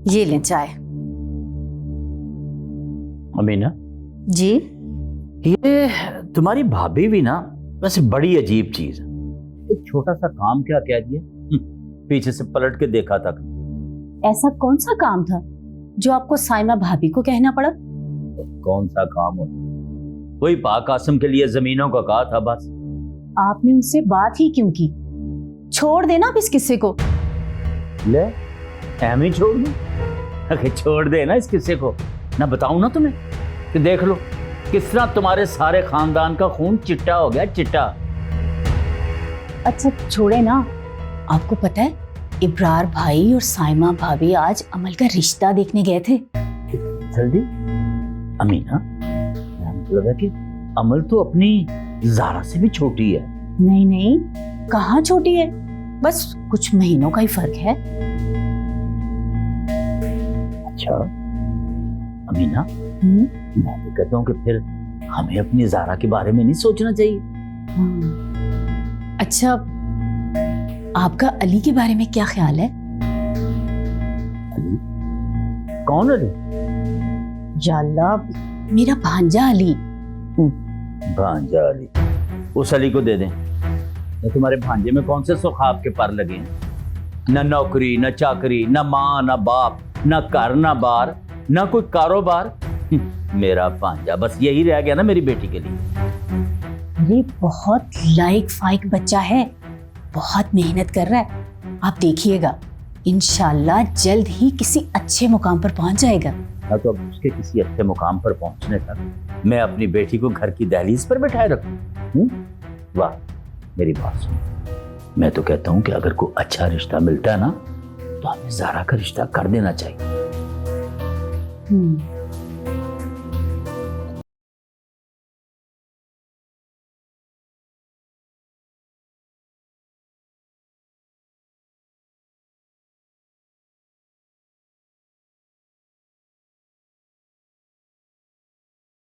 ये लें चाय। अमीना जी। ये तुम्हारी भाभी भी ना वैसे बड़ी अजीब चीज है। एक छोटा सा काम क्या कह दिया, पीछे से पलट के देखा तक। ऐसा कौन सा काम था जो आपको साइमा भाभी को कहना पड़ा? कौन सा काम हो, वही पाक कासिम के लिए जमीनों का कहा था बस। आपने उनसे बात ही क्यों की? छोड़ देना अब इस किस्से को। ले एम ही छोड़ दू? अरे छोड़ दे ना इस किस्से को, ना बताऊं ना तुम्हें कि देख लो किस तरह तुम्हारे सारे खानदान का खून चिट्टा हो गया, चिट्टा। अच्छा छोड़े ना। आपको पता है इब्रार भाई और साइमा भाभी आज अमल का रिश्ता देखने गए थे। जल्दी? अमीना, मतलब है कि अमल तो अपनी ज़ारा से भी छोटी है। नहीं नहीं, कहाँ छोटी है, बस कुछ महीनों का ही फर्क है। अच्छा अमीना, मैं तो कहता हूँ कि फिर हमें अपनी ज़ारा के बारे में नहीं सोचना चाहिए। अच्छा आपका अली के बारे में क्या ख्याल है? अली? कौन अली? या अल्लाह, मेरा भांजा अली। भांजा अली? उस अली को दे दें। तो तुम्हारे भांजे में कौन से सुख आपके पर लगे हैं? न नौकरी, न चाकरी, न माँ, न बाप, न घर, न बार, न कोई कारोबार। मेरा भांजा बस यही रह गया ना मेरी बेटी के लिए। अरे बहुत लाइक फाइक बच्चा है, बहुत मेहनत कर रहा है। आप देखिएगा इंशाल्लाह जल्द ही किसी अच्छे मुकाम पर पहुंच जाएगा। हाँ, तो अब उसके किसी अच्छे मुकाम पर पहुंचने तक मैं अपनी बेटी को घर की दहलीज पर बैठाए रखूं? वाह, मेरी बात सुन। मैं तो कहता हूं कि अगर कोई अच्छा रिश्ता मिलता है ना तो हमें ज़ारा का रिश्ता कर देना चाहिए।